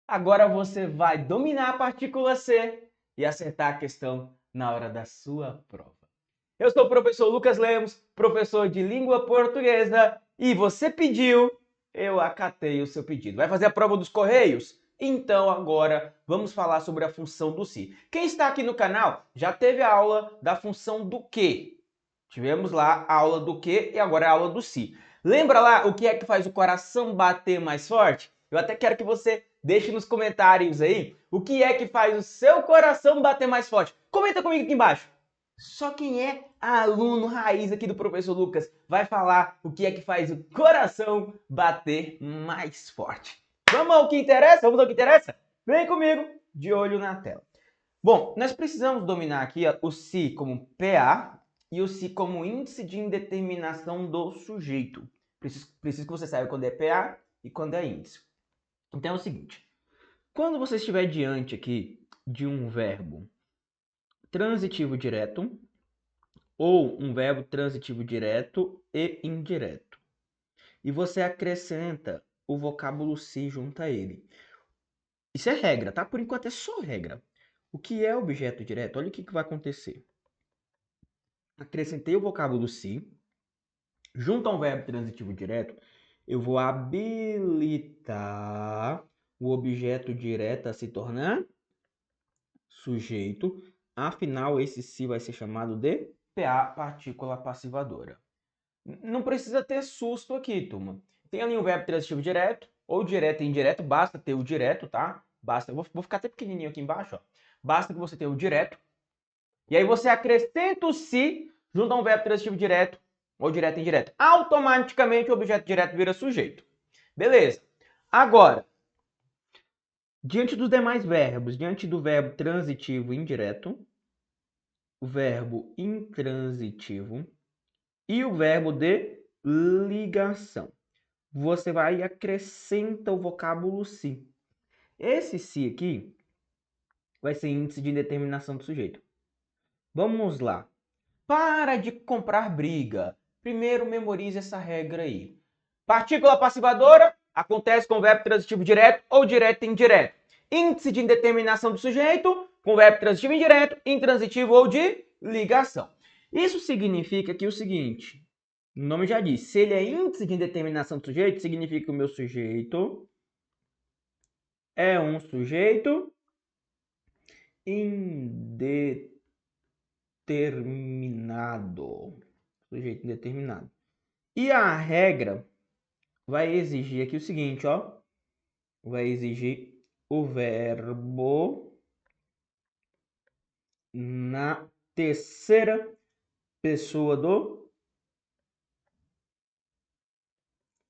Agora você vai dominar a partícula C e acertar a questão na hora da sua prova. Eu sou o professor Lucas Lemos, professor de língua portuguesa, e você pediu, eu acatei o seu pedido. Vai fazer a prova dos Correios? Então agora vamos falar sobre a função do se. Quem está aqui no canal já teve a aula da função do que. Tivemos lá a aula do que e agora a aula do se. Lembra lá o que é que faz o coração bater mais forte? Eu até quero que você deixe nos comentários aí o que é que faz o seu coração bater mais forte. Comenta comigo aqui embaixo. Só quem é aluno raiz aqui do professor Lucas vai falar o que é que faz o coração bater mais forte. Vamos ao que interessa? Vamos ao que interessa? Vem comigo, de olho na tela. Bom, nós precisamos dominar aqui o se como PA e o se como índice de indeterminação do sujeito. Preciso que você saiba quando é PA e quando é índice. Então é o seguinte, quando você estiver diante aqui de um verbo transitivo direto ou um verbo transitivo direto e indireto, e você acrescenta o vocábulo se junto a ele. Isso é regra, tá? Por enquanto é só regra. O que é objeto direto? Olha o que vai acontecer. Acrescentei o vocábulo se, junto a um verbo transitivo direto, eu vou habilitar o objeto direto a se tornar sujeito. Afinal, esse se vai ser chamado de PA, partícula passivadora. Não precisa ter susto aqui, turma. Tem ali um verbo transitivo direto, ou direto e indireto, basta ter o direto, tá? Basta, vou ficar até pequenininho aqui embaixo, ó. Basta que você tenha o direto. E aí você acrescenta o se junto a um verbo transitivo direto, ou direto e indireto. Automaticamente o objeto direto vira sujeito. Beleza. Agora, diante dos demais verbos, diante do verbo transitivo indireto, o verbo intransitivo e o verbo de ligação, você vai e acrescenta o vocábulo se. Esse se aqui vai ser índice de indeterminação do sujeito. Vamos lá. Para de comprar briga. Primeiro memorize essa regra aí. Partícula passivadora acontece com o verbo transitivo direto ou direto e indireto. Índice de indeterminação do sujeito com verbo transitivo indireto, intransitivo ou de ligação. Isso significa que o seguinte, o nome já diz, se ele é índice de indeterminação do sujeito, significa que o meu sujeito é um sujeito indeterminado. Sujeito indeterminado. E a regra vai exigir aqui o seguinte, ó. Vai exigir o verbo na terceira pessoa do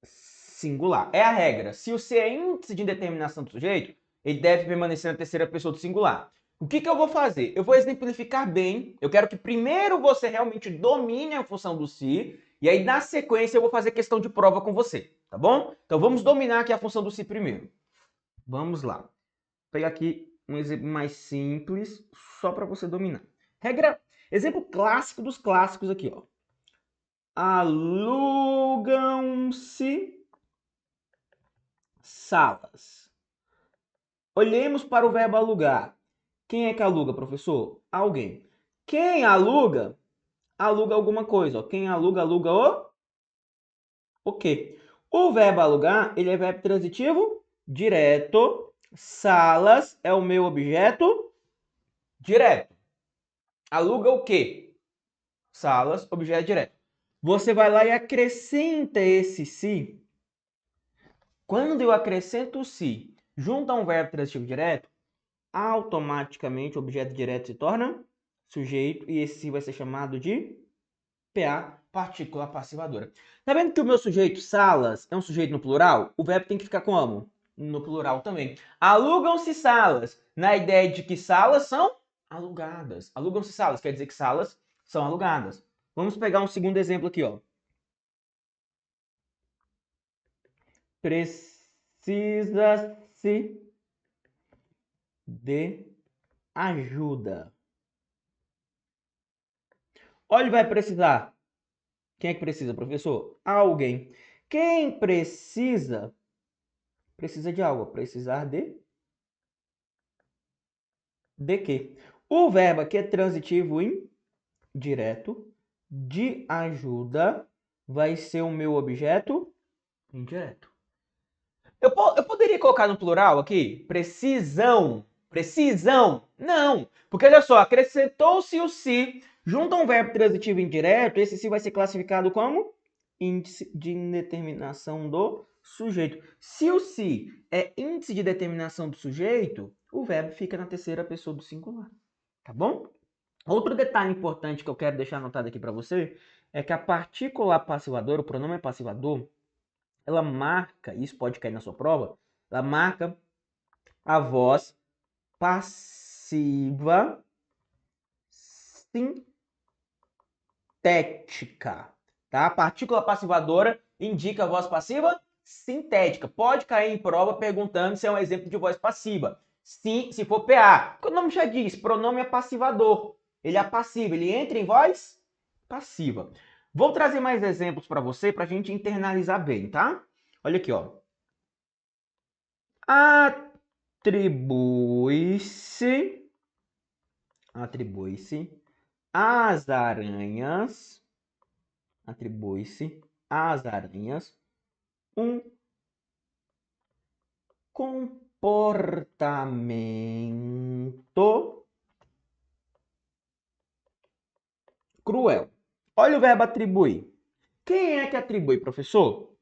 singular. É a regra. Se o se é índice de indeterminação do sujeito, ele deve permanecer na terceira pessoa do singular. O que eu vou fazer? Eu vou exemplificar bem. Eu quero que primeiro você realmente domine a função do se, e aí na sequência eu vou fazer questão de prova com você, tá bom? Então vamos dominar aqui a função do se primeiro. Vamos lá. Vou pegar aqui um exemplo mais simples, só para você dominar. Regra, exemplo clássico dos clássicos aqui, ó. Alugam-se salas. Olhemos para o verbo alugar. Quem é que aluga, professor? Alguém. Quem aluga, aluga alguma coisa. Ó. Quem aluga, aluga o quê? O verbo alugar, ele é verbo transitivo direto. Salas é o meu objeto direto. Aluga o quê? Salas, objeto direto. Você vai lá e acrescenta esse se. Quando eu acrescento o se junto a um verbo transitivo direto, automaticamente o objeto direto se torna sujeito e esse se vai ser chamado de PA, partícula passivadora. Tá vendo que o meu sujeito, salas, é um sujeito no plural? O verbo tem que ficar como? No plural também. Alugam-se salas, na ideia de que salas são alugadas. Alugam-se salas, quer dizer que salas são alugadas. Vamos pegar um segundo exemplo aqui, ó. Precisa-se de ajuda. Olha, ele vai precisar. Quem é que precisa, professor? Alguém. Quem precisa de algo? Precisar de de que. O verbo aqui é transitivo indireto. De ajuda vai ser o meu objeto indireto. Eu poderia colocar no plural aqui? Precisão. Precisão. Não. Porque olha só, acrescentou-se o se junto a um verbo transitivo indireto. Esse se vai ser classificado como índice de indeterminação do sujeito. Se o se é índice de determinação do sujeito, o verbo fica na terceira pessoa do singular. Tá bom? Outro detalhe importante que eu quero deixar anotado aqui para você é que a partícula passivadora, o pronome passivador, ela marca, isso pode cair na sua prova, ela marca a voz passiva sintética, tá? A partícula passivadora indica a voz passiva sintética. Pode cair em prova perguntando se é um exemplo de voz passiva. Sim, se for PA. Porque o nome já diz, pronome é passivador. Ele é passivo, ele entra em voz passiva. Vou trazer mais exemplos para você, para a gente internalizar bem, tá? Olha aqui, ó. Atribui-se às aranhas, um comportamento cruel. Olha o verbo atribuir. Quem é que atribui, professor?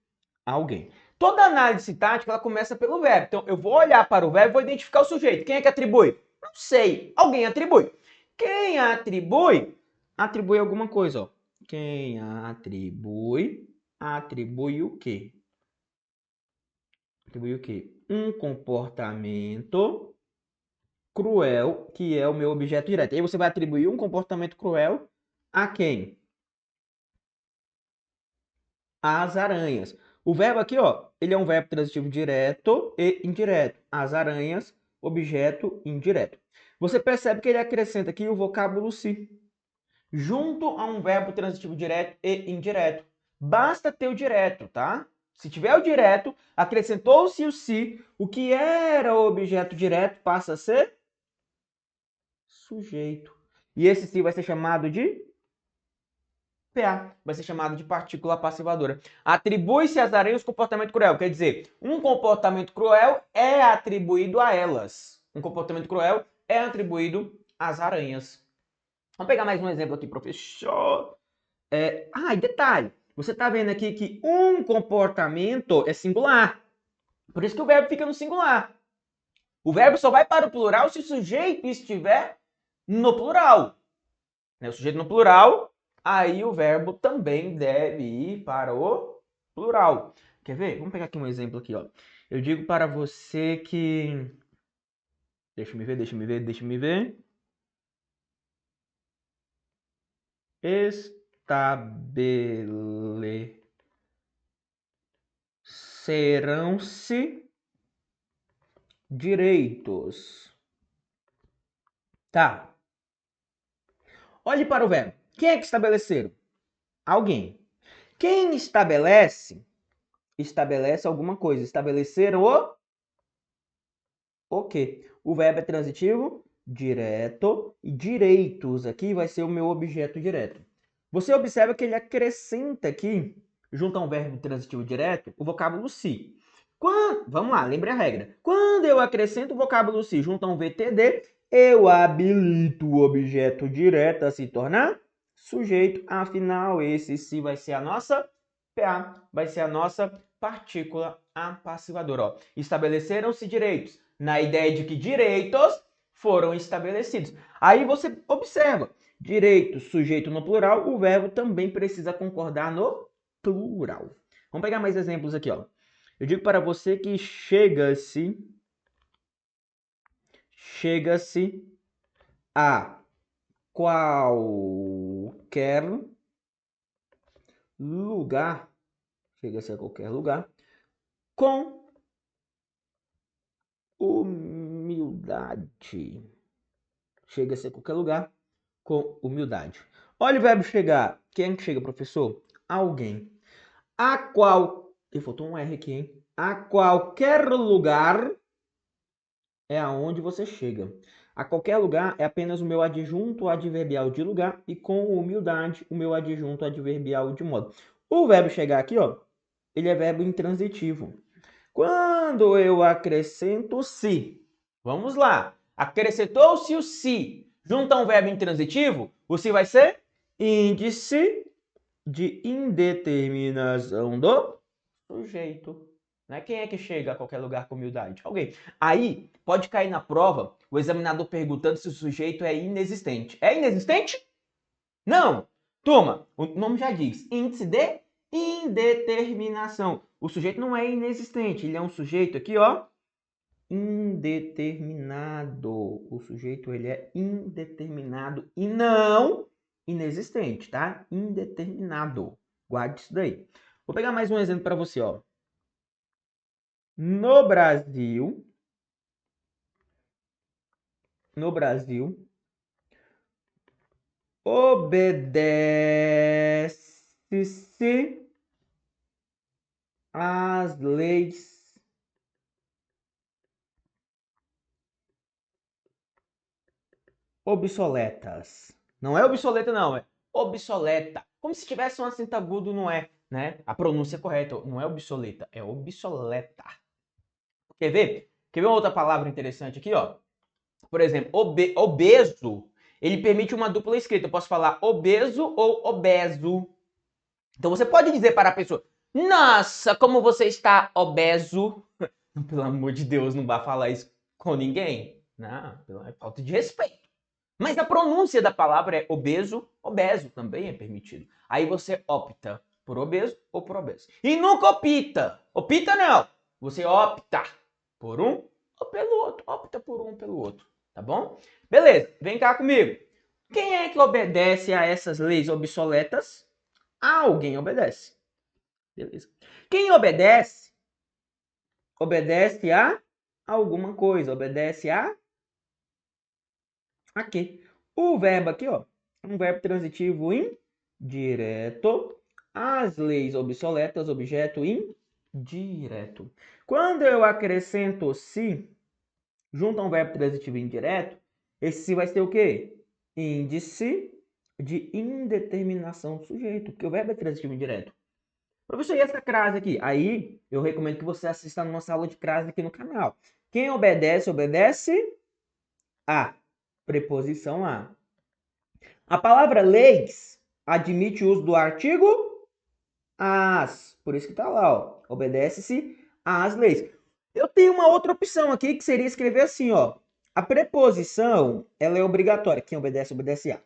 Alguém. Toda análise sintática ela começa pelo verbo. Então, eu vou olhar para o verbo e vou identificar o sujeito. Quem é que atribui? Não sei. Alguém atribui. Quem atribui, atribui alguma coisa. Ó. Quem atribui, atribui o quê? Atribui o quê? Um comportamento cruel, que é o meu objeto direto. Aí você vai atribuir um comportamento cruel a quem? Às aranhas. O verbo aqui, ó, ele é um verbo transitivo direto e indireto. As aranhas, objeto indireto. Você percebe que ele acrescenta aqui o vocábulo se, junto a um verbo transitivo direto e indireto. Basta ter o direto, tá? Se tiver o direto, acrescentou-se o se, o que era o objeto direto passa a ser sujeito. E esse se vai ser chamado de PA, vai ser chamado de partícula passivadora. Atribui-se às aranhas comportamento cruel, quer dizer, um comportamento cruel é atribuído a elas. Um comportamento cruel é atribuído às aranhas. Vamos pegar mais um exemplo aqui, professor. E detalhe, você está vendo aqui que um comportamento é singular. Por isso que o verbo fica no singular. O verbo só vai para o plural se o sujeito estiver no plural. O sujeito no plural, aí o verbo também deve ir para o plural. Quer ver? Vamos pegar aqui um exemplo aqui, ó. Eu digo para você que... Deixa eu me ver. Estabelecerão-se direitos. Tá. Olhe para o verbo. Quem é que estabeleceram? Alguém. Quem estabelece, estabelece alguma coisa. Estabeleceram o quê? O verbo é transitivo direto e direitos aqui vai ser o meu objeto direto. Você observa que ele acrescenta aqui, junto a um verbo transitivo direto, o vocábulo se. Vamos lá, lembre a regra. Quando eu acrescento o vocábulo se junto a um VTD, eu habilito o objeto direto a se tornar sujeito. Afinal, esse se vai ser a nossa PA, vai ser a nossa partícula apassivadora. Ó. Estabeleceram-se direitos, na ideia de que direitos foram estabelecidos. Aí você observa, direito, sujeito no plural, o verbo também precisa concordar no plural. Vamos pegar mais exemplos aqui, ó. Eu digo para você que chega-se a qualquer lugar, com humildade. Chega-se a qualquer lugar com humildade. Olha o verbo chegar. Quem é que chega, professor? Alguém. E faltou um R aqui, hein? A qualquer lugar é aonde você chega. A qualquer lugar é apenas o meu adjunto adverbial de lugar e com humildade o meu adjunto adverbial de modo. O verbo chegar aqui, ó, ele é verbo intransitivo. Quando eu acrescento se, Vamos lá. Acrescentou-se o se. Junta um verbo intransitivo, o se vai ser índice de indeterminação do sujeito. Né? Quem é que chega a qualquer lugar com humildade? Alguém. Aí, pode cair na prova o examinador perguntando se o sujeito é inexistente. É inexistente? Não! Turma, o nome já diz, índice de indeterminação. O sujeito não é inexistente, ele é um sujeito aqui, ó, indeterminado. O sujeito, ele é indeterminado e não inexistente, tá? Indeterminado. Guarde isso daí. Vou pegar mais um exemplo para você, ó. No Brasil, obedece-se às leis obsoletas. Não é obsoleta, não, é obsoleta. Como se tivesse um acento agudo, não é, né? A pronúncia é correta, não é obsoleta, é obsoleta. Quer ver? Quer ver uma outra palavra interessante aqui, ó? Por exemplo, obeso, ele permite uma dupla escrita. Eu posso falar obeso ou obeso. Então você pode dizer para a pessoa, nossa, como você está obeso. Pelo amor de Deus, não vá falar isso com ninguém. Não, é falta de respeito. Mas a pronúncia da palavra é obeso, obeso também é permitido. Aí você opta por obeso ou por obeso. E nunca opta. Opta não. Você opta por um ou pelo outro. Opta por um ou pelo outro. Tá bom? Beleza, vem cá comigo. Quem é que obedece a essas leis obsoletas? Alguém obedece. Beleza. Quem obedece, obedece a alguma coisa. Obedece a quê? O verbo aqui, ó, é um verbo transitivo indireto. As leis obsoletas, objeto indireto. Quando eu acrescento se junto a um verbo transitivo indireto, esse se vai ser o quê? Índice de indeterminação do sujeito, porque o verbo é transitivo indireto. Professor, e essa crase aqui? Aí eu recomendo que você assista a nossa aula de crase aqui no canal. Quem obedece, obedece a preposição a. A palavra leis admite o uso do artigo as. Por isso que tá lá, ó. Obedece-se às leis. Eu tenho uma outra opção aqui que seria escrever assim, ó. A preposição, ela é obrigatória. Quem obedece, obedece a.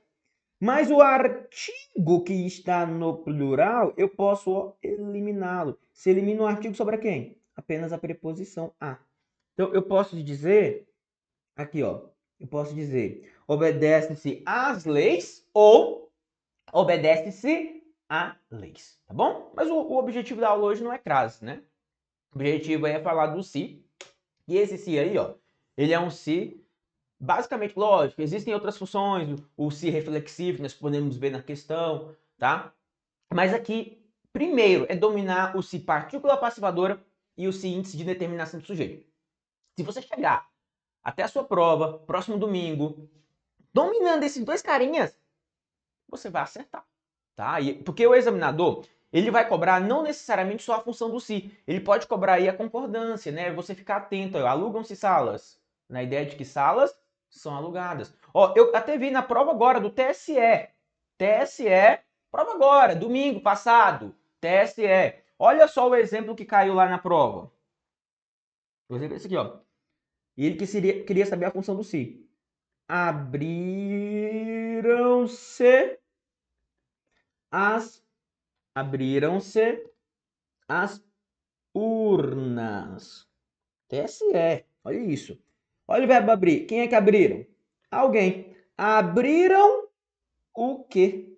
Mas o artigo que está no plural, eu posso eliminá-lo. Se elimina o artigo, sobra quem? Apenas a preposição a. Então, eu posso dizer, aqui, ó. Eu posso dizer, obedece-se às leis ou obedece-se a leis, tá bom? Mas o objetivo da aula hoje não é crase, né? O objetivo aí é falar do se. E esse se aí, ó, ele é um se basicamente, lógico, existem outras funções, o se reflexivo, que nós podemos ver na questão, tá? Mas aqui, primeiro, é dominar o se partícula passivadora e o se índice de determinação do sujeito. Se você chegar até a sua prova, próximo domingo, dominando esses dois carinhas, você vai acertar, tá? Porque o examinador, ele vai cobrar não necessariamente só a função do se, ele pode cobrar aí a concordância, né? Você ficar atento, alugam-se salas, na ideia de que salas são alugadas. Ó, eu até vi na prova agora do TSE, prova agora, domingo passado, TSE. Olha só o exemplo que caiu lá na prova. O exemplo é esse aqui, ó. E ele queria saber a função do se. Abriram-se as urnas. TSE, olha isso. Olha o verbo abrir. Quem é que abriram? Alguém. Abriram o quê?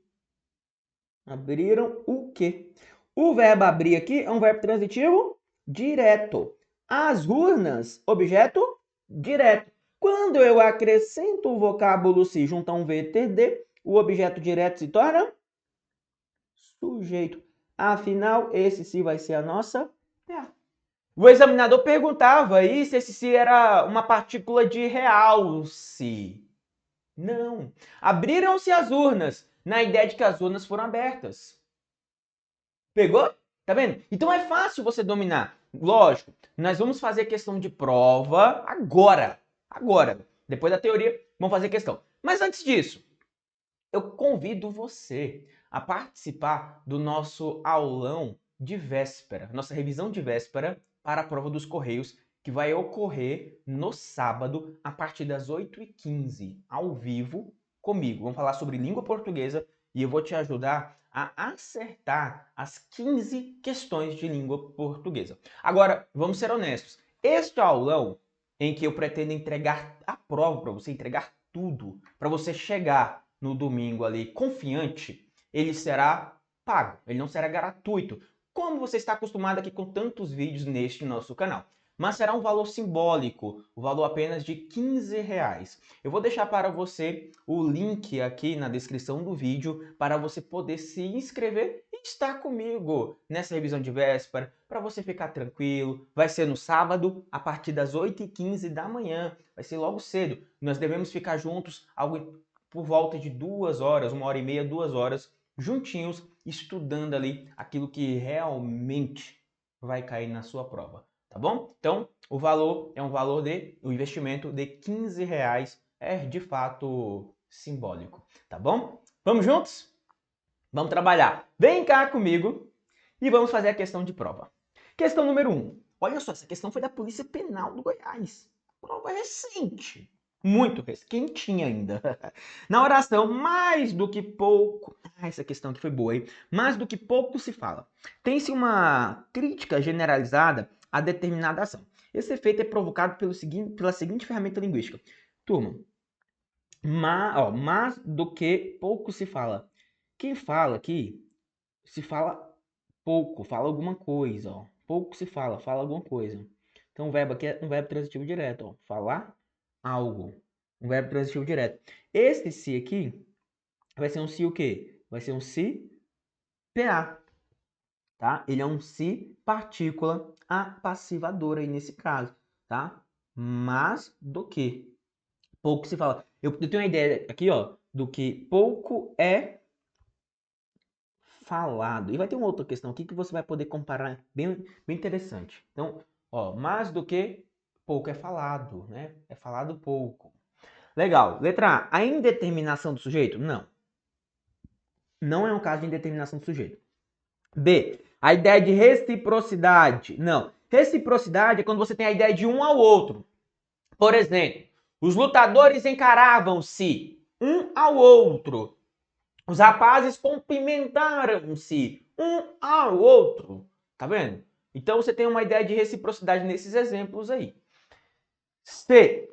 Abriram o quê? O verbo abrir aqui é um verbo transitivo direto. As urnas, objeto direto. Quando eu acrescento o vocábulo se junto a um VTD, o objeto direto se torna sujeito. Afinal, esse se vai ser a nossa PA. O examinador perguntava aí se esse si era uma partícula de realce. Não. Abriram-se as urnas, na ideia de que as urnas foram abertas. Pegou? Tá vendo? Então é fácil você dominar. Lógico, nós vamos fazer questão de prova agora. Agora. Depois da teoria, vamos fazer questão. Mas antes disso, eu convido você a participar do nosso aulão de véspera, nossa revisão de véspera para a prova dos Correios, que vai ocorrer no sábado, a partir das 8h15, ao vivo, comigo. Vamos falar sobre língua portuguesa e eu vou te ajudar a acertar as 15 questões de língua portuguesa. Agora, vamos ser honestos. Este aulão, em que eu pretendo entregar a prova para você, entregar tudo, para você chegar no domingo ali confiante, ele será pago, ele não será gratuito, como você está acostumado aqui com tantos vídeos neste nosso canal. Mas será um valor simbólico, o valor apenas de R$ 15. Eu vou deixar para você o link aqui na descrição do vídeo para você poder se inscrever e estar comigo nessa revisão de véspera, para você ficar tranquilo. Vai ser no sábado, a partir das 8h15 da manhã, vai ser logo cedo. Nós devemos ficar juntos algo por volta de 2 horas, 1h30, 2 horas, juntinhos, estudando ali aquilo que realmente vai cair na sua prova, tá bom? Então, o valor é o investimento de R$ 15 é de fato simbólico, tá bom? Vamos juntos? Vamos trabalhar. Vem cá comigo e vamos fazer a questão de prova. Questão número 1. Olha só, essa questão foi da Polícia Penal do Goiás. Prova recente. Muito quentinha ainda. Na oração, mais do que pouco... essa questão aqui foi boa, hein? Mais do que pouco se fala. Tem-se uma crítica generalizada a determinada ação. Esse efeito é provocado pela seguinte ferramenta linguística. Turma, mais do que pouco se fala. Quem fala aqui, se fala pouco, fala alguma coisa, ó. Pouco se fala, fala alguma coisa. Então o verbo aqui é um verbo transitivo direto, ó. Falar algo. Um verbo transitivo direto. Esse se aqui vai ser um se o quê? Vai ser um se PA, tá? Ele é um se partícula apassivadora aí nesse caso, tá? Mais do que. Pouco se fala. Eu tenho uma ideia aqui, ó, do que pouco é falado. E vai ter uma outra questão aqui que você vai poder comparar, bem interessante. Então, ó, mais do que pouco é falado, né? É falado pouco. Legal. Letra A. A indeterminação do sujeito? Não. Não é um caso de indeterminação do sujeito. B. A ideia de reciprocidade? Não. Reciprocidade é quando você tem a ideia de um ao outro. Por exemplo, os lutadores encaravam-se um ao outro. Os rapazes cumprimentaram-se um ao outro. Tá vendo? Então você tem uma ideia de reciprocidade nesses exemplos aí. C.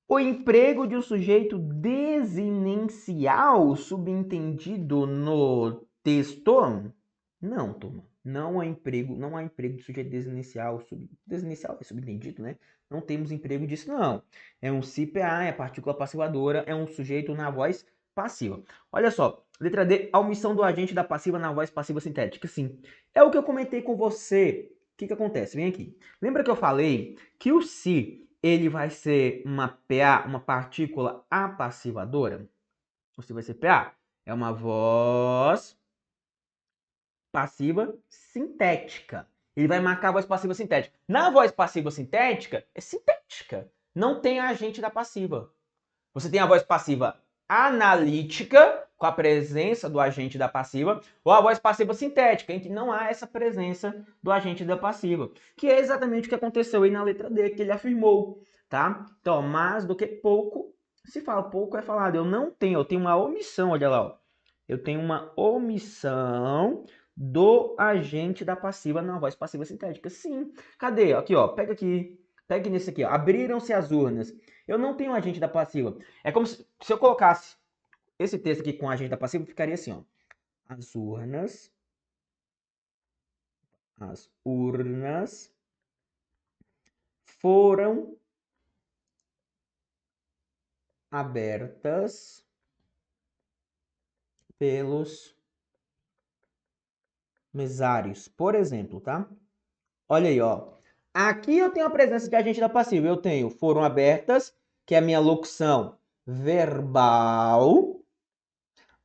O emprego de um sujeito desinencial subentendido no texto? Não, turma. Não há emprego de sujeito desinencial. Desinencial é subentendido, né? Não temos emprego disso, não. É um CPA, é partícula passivadora, é um sujeito na voz passiva. Olha só, letra D, a omissão do agente da passiva na voz passiva sintética. Sim, é o que eu comentei com você. O que acontece? Vem aqui. Lembra que eu falei que o se ele vai ser uma PA, uma partícula apassivadora? O se vai ser PA. É uma voz passiva sintética. Ele vai marcar a voz passiva sintética. Na voz passiva sintética, é sintética. Não tem agente da passiva. Você tem a voz passiva analítica, com a presença do agente da passiva, ou a voz passiva sintética, em que não há essa presença do agente da passiva. Que é exatamente o que aconteceu aí na letra D, que ele afirmou, tá? Então, mais do que pouco, se fala pouco é falado. Eu tenho uma omissão, olha lá, ó. Eu tenho uma omissão do agente da passiva na voz passiva sintética. Sim. Cadê? Aqui, ó. Pega aqui. Pegue nesse aqui, ó. Abriram-se as urnas. Eu não tenho agente da passiva. É como se eu colocasse esse texto aqui com agente da passiva, ficaria assim, ó. As urnas foram abertas pelos mesários, por exemplo, tá? Olha aí, ó. Aqui eu tenho a presença de agente da passiva. Eu tenho foram abertas, que é a minha locução verbal.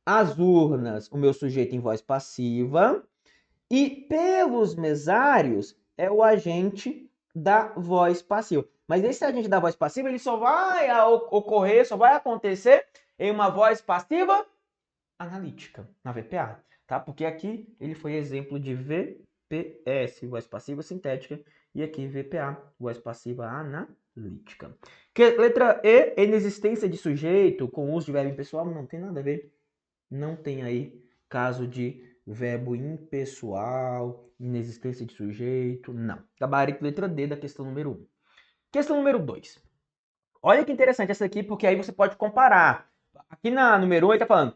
As urnas, o meu sujeito em voz passiva. E pelos mesários é o agente da voz passiva. Mas esse agente da voz passiva ele só vai ocorrer, só vai acontecer em uma voz passiva analítica, na VPA, tá? Porque aqui ele foi exemplo de VPS, voz passiva sintética, e aqui VPA, voz passiva analítica. Letra E, inexistência de sujeito com uso de verbo impessoal, não tem nada a ver. Não tem aí caso de verbo impessoal, inexistência de sujeito, não. Gabarito letra D da questão número 1. Questão número 2. Olha que interessante essa aqui, porque aí você pode comparar. Aqui na número 1 ele está falando,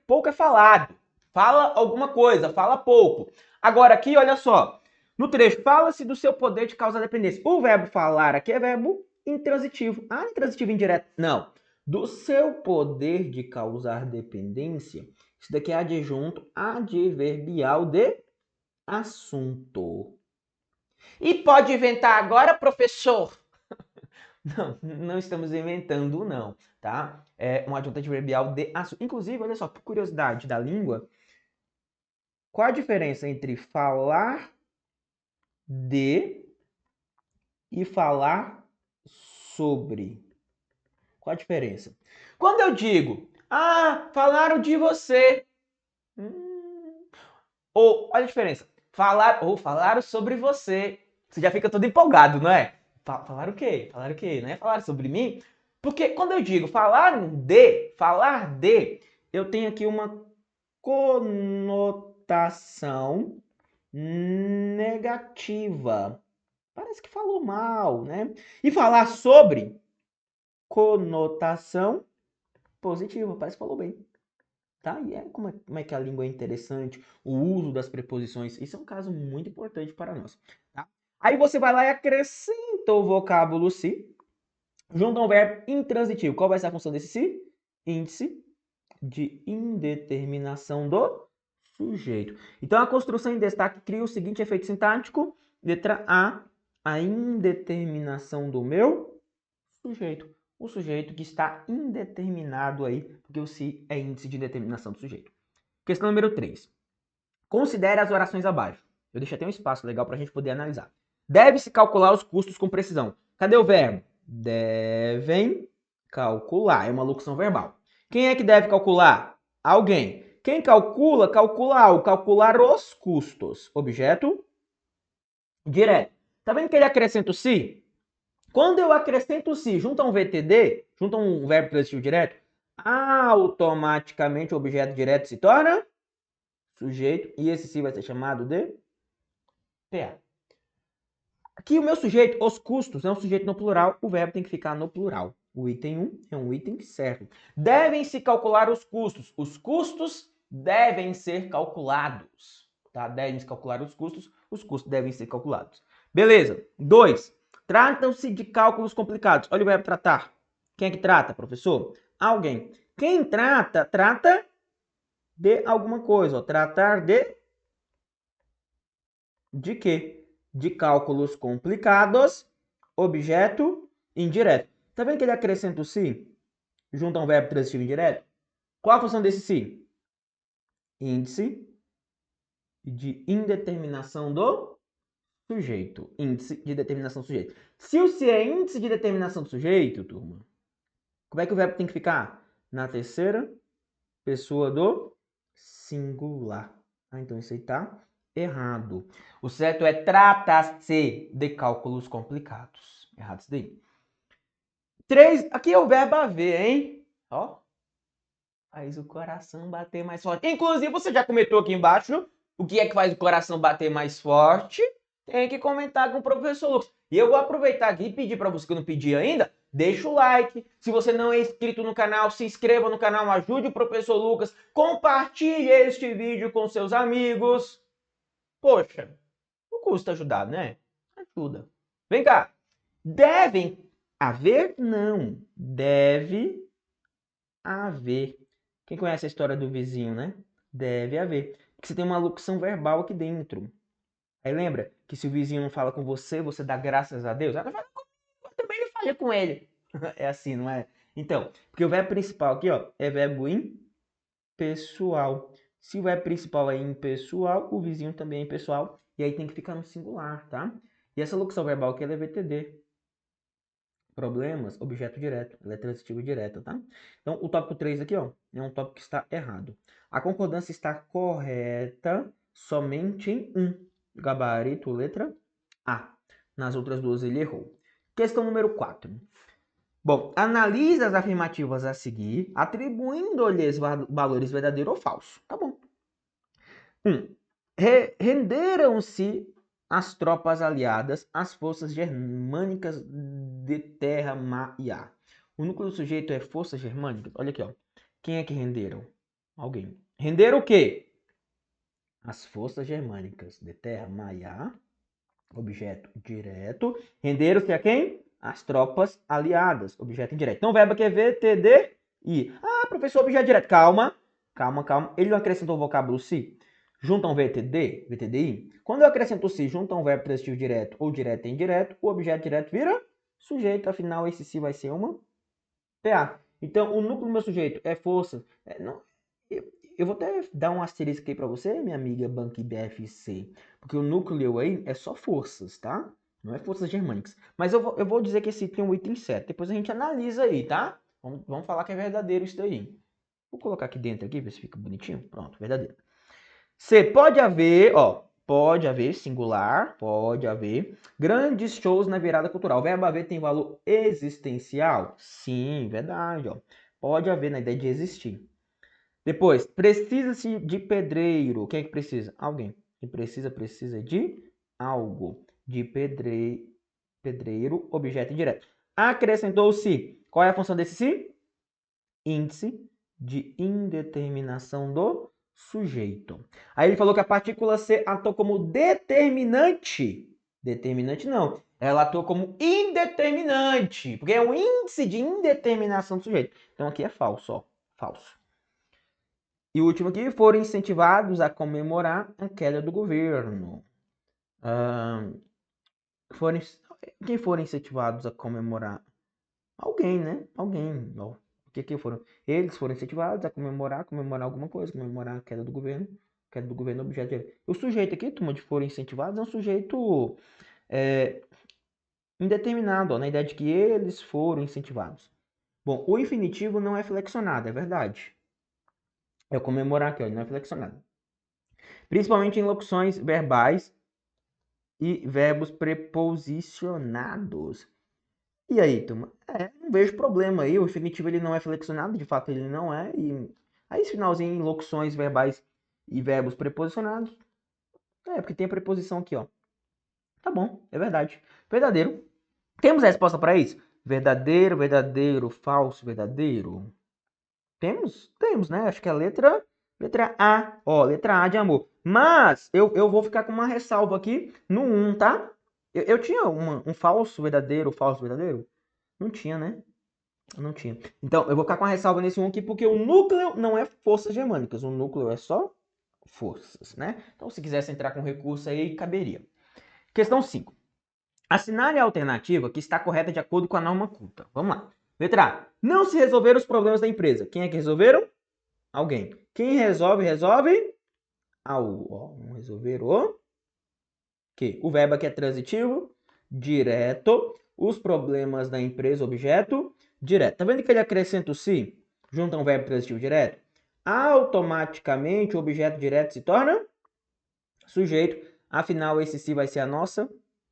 pouco é falado. Fala alguma coisa, fala pouco. Agora aqui, olha só. No trecho, fala-se do seu poder de causar dependência. O verbo falar aqui é verbo intransitivo. Ah, intransitivo indireto. Não. Do seu poder de causar dependência, isso daqui é adjunto adverbial de assunto. E pode inventar agora, professor? Não, não estamos inventando, não, tá? É um adjunto adverbial de assunto. Inclusive, olha só, por curiosidade da língua, qual a diferença entre falar de e falar sobre? Qual a diferença? Quando eu digo, falaram de você. Ou, olha a diferença. Falaram sobre você. Você já fica todo empolgado, não é? Falaram o quê? Falaram o quê? Não é falar sobre mim? Porque quando eu digo falar de, eu tenho aqui uma conotação negativa. Parece que falou mal, né? E falar sobre, conotação positiva. Parece que falou bem. Tá? E como é que a língua é interessante, o uso das preposições, isso é um caso muito importante para nós. Tá? Aí você vai lá e acrescenta o vocábulo se, junto a um verbo intransitivo. Qual vai ser a função desse se? Índice de indeterminação do sujeito. Então a construção em destaque cria o seguinte efeito sintático. Letra A indeterminação do meu sujeito. O sujeito que está indeterminado aí, porque o se é índice de determinação do sujeito. Questão número 3. Considere as orações abaixo. Eu deixei até um espaço legal para a gente poder analisar. Deve-se calcular os custos com precisão. Cadê o verbo? Devem calcular. É uma locução verbal. Quem é que deve calcular? Alguém. Quem calcula, calcula algo. Calcular os custos. Objeto direto. Tá vendo que ele acrescenta o se? Quando eu acrescento o se junto a um VTD, junto a um verbo transitivo direto, automaticamente o objeto direto se torna sujeito e esse se vai ser chamado de PA. Aqui o meu sujeito, os custos, é um sujeito no plural, o verbo tem que ficar no plural. O item 1 é um item certo. Devem se calcular os custos. Os custos devem ser calculados. Tá? Devem se calcular os custos devem ser calculados. Beleza. 2. Tratam-se de cálculos complicados. Olha o verbo tratar. Quem é que trata, professor? Alguém. Quem trata, trata de alguma coisa. Ó. Tratar de quê? De cálculos complicados, objeto indireto. Tá vendo que ele acrescenta o se junto a um verbo transitivo indireto? Qual a função desse se? Índice de indeterminação do sujeito. Índice de determinação do sujeito. Se o se é índice de determinação do sujeito, turma, como é que o verbo tem que ficar? Na terceira pessoa do singular. Então isso aí tá errado. O certo é trata-se de cálculos complicados. Errado isso daí. 3. Aqui é o verbo haver, hein? Ó. Faz o coração bater mais forte. Inclusive, você já comentou aqui embaixo o que é que faz o coração bater mais forte? Tem que comentar com o professor Lucas. E eu vou aproveitar aqui e pedir para você que não pediu ainda, deixa o like. Se você não é inscrito no canal, se inscreva no canal, ajude o professor Lucas, compartilhe este vídeo com seus amigos. Poxa, não custa ajudar, né? Ajuda. Vem cá. Devem haver? Não. Deve haver. Quem conhece a história do vizinho, né? Deve haver. Porque você tem uma locução verbal aqui dentro. Aí lembra que se o vizinho não fala com você, você dá graças a Deus? Ela fala comigo, eu também não falei com ele. É assim, não é? Então, porque o verbo principal aqui, ó, é verbo impessoal. Se o verbo principal é impessoal, o vizinho também é impessoal. E aí tem que ficar no singular, tá? E essa locução verbal aqui ela é VTD. Problemas, objeto direto. Ela é transitiva direta, tá? Então, o tópico 3 aqui, ó, é um tópico que está errado. A concordância está correta somente em um. Gabarito, letra A. Nas outras duas ele errou. Questão número 4. Bom, analise as afirmativas a seguir, atribuindo-lhes valores verdadeiro ou falso. Tá bom. 1. Renderam-se as tropas aliadas às forças germânicas de terra, mar e ar. O núcleo do sujeito é forças germânicas. Olha aqui, ó. Quem é que renderam? Alguém. Renderam o quê? As forças germânicas de terra, mar e ar. Objeto direto. Renderam-se a quem? As tropas aliadas. Objeto indireto. Então o verbo aqui é VTDI. Ah, professor, objeto direto. Calma. Ele não acrescentou o vocábulo se? Junta um VTD, VTDI. Quando eu acrescento se junto a um verbo transitivo direto ou direto e indireto, o objeto direto vira sujeito. Afinal, esse se vai ser uma PA. Então, o núcleo do meu sujeito é força. Eu vou até dar um asterisco aqui para você, minha amiga Banco BFC. Porque o núcleo aí é só forças, tá? Não é forças germânicas. Mas eu vou dizer que esse tem um item certo. Depois a gente analisa aí, tá? Vamos falar que é verdadeiro isso daí. Vou colocar aqui dentro, aqui, ver se fica bonitinho. Pronto, verdadeiro. C, pode haver, ó, pode haver, singular, pode haver, grandes shows na virada cultural. O verbo haver tem valor existencial? Sim, verdade, ó. Pode haver na ideia de existir. Depois, precisa-se de pedreiro. Quem é que precisa? Alguém. Quem precisa de algo. De pedreiro, objeto indireto. Acrescentou-se. Qual é a função desse se? Índice de indeterminação do sujeito. Aí ele falou que a partícula C atua como determinante. Determinante não. Ela atua como indeterminante, porque é um índice de indeterminação do sujeito. Então aqui é falso, ó. Falso. E o último aqui, foram incentivados a comemorar a queda do governo. Quem foram incentivados a comemorar? Alguém, né? Alguém. Ó. O que foram? Eles foram incentivados a comemorar alguma coisa, comemorar a queda do governo. Queda do governo objeto de... O sujeito aqui, turma, de foram incentivados, é um sujeito indeterminado, ó, na ideia de que eles foram incentivados. Bom, o infinitivo não é flexionado, é verdade. É o comemorar aqui, ó, ele não é flexionado. Principalmente em locuções verbais e verbos preposicionados. E aí, turma? Não vejo problema aí. O infinitivo ele não é flexionado, de fato ele não é. E aí, esse finalzinho em locuções verbais e verbos preposicionados. Porque tem a preposição aqui, ó. Tá bom, é verdade. Verdadeiro. Temos a resposta para isso? Verdadeiro, verdadeiro, falso, verdadeiro. Temos, né? Acho que é a letra A. Ó, letra A de amor. Mas eu vou ficar com uma ressalva aqui no 1, tá? Eu tinha um falso, verdadeiro? Não tinha, né? Não tinha. Então, eu vou ficar com a ressalva nesse 1 aqui, porque o núcleo não é forças germânicas. O núcleo é só forças, né? Então, se quisesse entrar com recurso aí, caberia. Questão 5. Assinale a alternativa que está correta de acordo com a norma culta. Vamos lá. Letra A. Não se resolveram os problemas da empresa. Quem é que resolveram? Alguém. Quem resolve algo. Ó, vamos resolver o quê? O verbo aqui é transitivo, direto. Os problemas da empresa, objeto, direto. Tá vendo que ele acrescenta o se? Junta um verbo transitivo direto? Automaticamente o objeto direto se torna sujeito. Afinal, esse se vai ser a nossa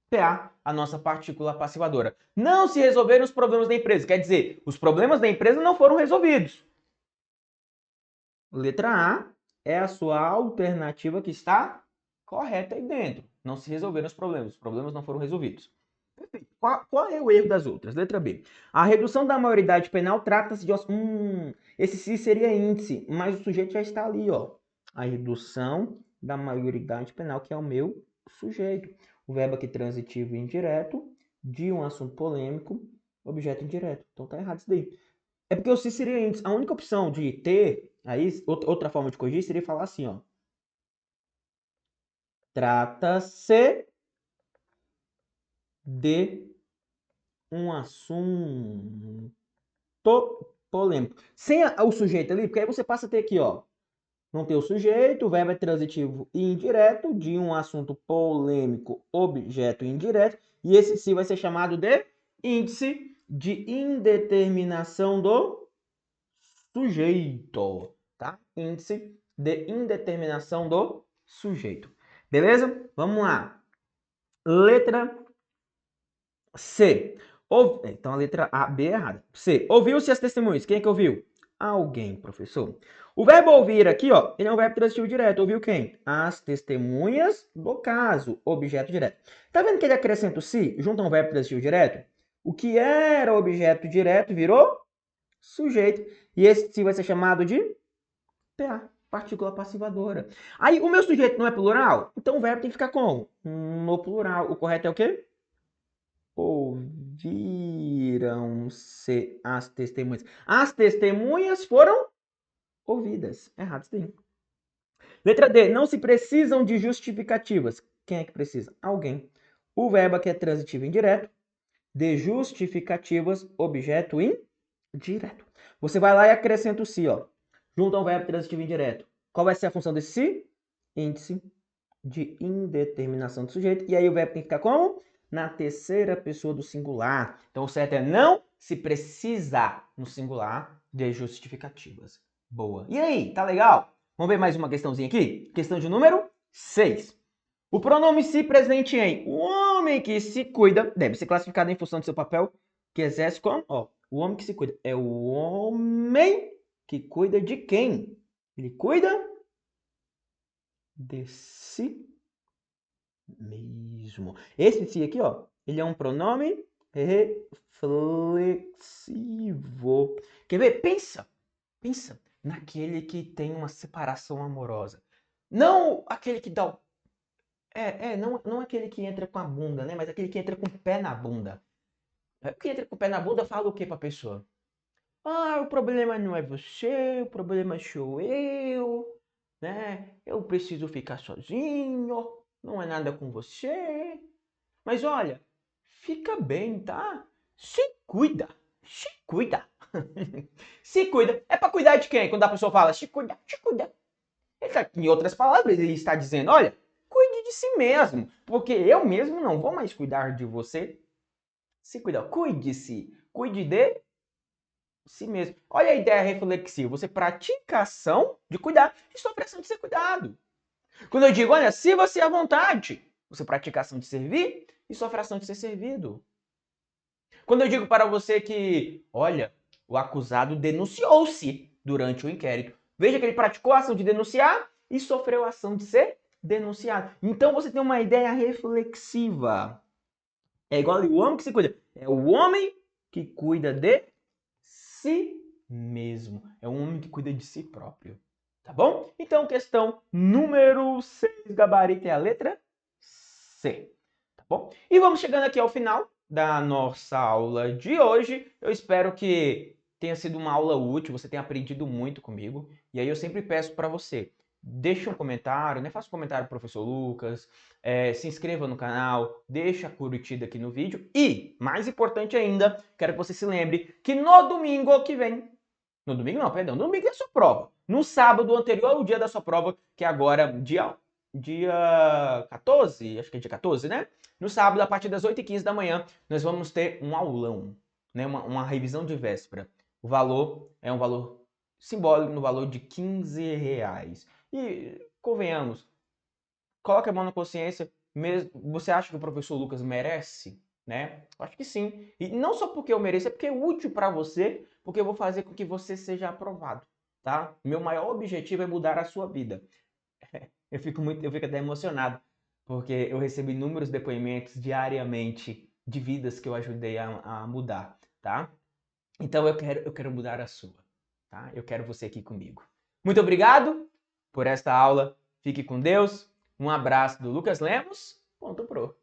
PA, a nossa partícula passivadora. Não se resolveram os problemas da empresa. Quer dizer, os problemas da empresa não foram resolvidos. Letra A é a sua alternativa que está correta aí dentro. Não se resolveram os problemas não foram resolvidos. Perfeito. Qual é o erro das outras? Letra B. A redução da maioridade penal trata-se de... esse se seria índice, mas o sujeito já está ali, ó. A redução da maioridade penal, que é o meu sujeito. O verbo aqui transitivo indireto, de um assunto polêmico, objeto indireto. Então tá errado isso daí. É porque o se seria índice. A única opção de ter, aí, outra forma de corrigir seria falar assim, ó. Trata-se de um assunto polêmico. Sem o sujeito ali, porque aí você passa a ter aqui, ó. Não tem o sujeito, o verbo é transitivo e indireto, de um assunto polêmico, objeto indireto, e esse sim vai ser chamado de índice de indeterminação do sujeito, tá? Índice de indeterminação do sujeito. Beleza? Vamos lá. Letra C. Então a letra A, B é errada. C. Ouviu-se as testemunhas. Quem é que ouviu? Alguém, professor. O verbo ouvir aqui, ó, ele é um verbo transitivo direto. Ouviu quem? As testemunhas do caso. Objeto direto. Tá vendo que ele acrescenta o se junto a um verbo transitivo direto? O que era objeto direto virou sujeito. E esse se vai ser chamado de PA, partícula passivadora. Aí o meu sujeito não é plural? Então o verbo tem que ficar como? No plural. O correto é o quê? Ouviram-se as testemunhas. As testemunhas foram ouvidas. Errado, sim. Letra D. Não se precisam de justificativas. Quem é que precisa? Alguém. O verbo aqui é transitivo indireto. De justificativas, objeto indireto. Você vai lá e acrescenta o se, ó. Junto ao verbo transitivo indireto. Qual vai ser a função desse se? Índice de indeterminação do sujeito. E aí o verbo tem que ficar como? Na terceira pessoa do singular. Então o certo é não se precisa no singular de justificativas. Boa. E aí, tá legal? Vamos ver mais uma questãozinha aqui? Questão de número 6. O pronome se presente em o homem que se cuida deve ser classificado em função do seu papel que exerce como? Ó, o homem que se cuida. É o homem que cuida de quem? Ele cuida de si mesmo. Esse si aqui, ó, ele é um pronome reflexivo. Quer ver? Pensa naquele que tem uma separação amorosa. Não aquele que dá o... não aquele que entra com a bunda, né? Mas aquele que entra com o pé na bunda. O que entra com o pé na bunda fala o que pra pessoa? Ah, o problema não é você, o problema sou eu, né? Eu preciso ficar sozinho, não é nada com você. Mas olha, fica bem, tá? Se cuida, se cuida. Se cuida. É pra cuidar de quem? Quando a pessoa fala se cuida, se cuida. Em outras palavras, ele está dizendo, olha, cuide de si mesmo, porque eu mesmo não vou mais cuidar de você. Se cuida, cuide-se, cuide de si mesmo. Olha a ideia reflexiva. Você pratica a ação de cuidar e sofre a ação de ser cuidado. Quando eu digo, olha, se você à vontade, você pratica a ação de servir e sofre a ação de ser servido. Quando eu digo para você que, olha, o acusado denunciou-se durante o inquérito. Veja que ele praticou a ação de denunciar e sofreu a ação de ser denunciado. Então você tem uma ideia reflexiva. É igual o homem que se cuida. É o homem que cuida de si mesmo. É um homem que cuida de si próprio. Tá bom? Então, questão número 6, gabarito é a letra C. Tá bom? E vamos chegando aqui ao final da nossa aula de hoje. Eu espero que tenha sido uma aula útil, você tenha aprendido muito comigo. E aí eu sempre peço para você, deixe um comentário, né? Faça um comentário pro professor Lucas, se inscreva no canal, deixa a curtida aqui no vídeo e, mais importante ainda, quero que você se lembre que no domingo que vem, no domingo não, perdão, no domingo é a sua prova. No sábado anterior ao dia da sua prova, que é agora dia 14, acho que é dia 14, né? No sábado, a partir das 8h15 da manhã, nós vamos ter um aulão, né? Uma revisão de véspera. O valor é um valor simbólico, no valor de R$15. E, convenhamos, coloque a mão na consciência, mesmo, você acha que o professor Lucas merece? Né? Acho que sim. E não só porque eu mereço, é porque é útil para você, porque eu vou fazer com que você seja aprovado, tá? Meu maior objetivo é mudar a sua vida. Eu fico até emocionado, porque eu recebo inúmeros depoimentos diariamente de vidas que eu ajudei a mudar, tá? Então eu quero mudar a sua, tá? Eu quero você aqui comigo. Muito obrigado por esta aula. Fique com Deus. Um abraço do Lucas Lemos. Ponto pro.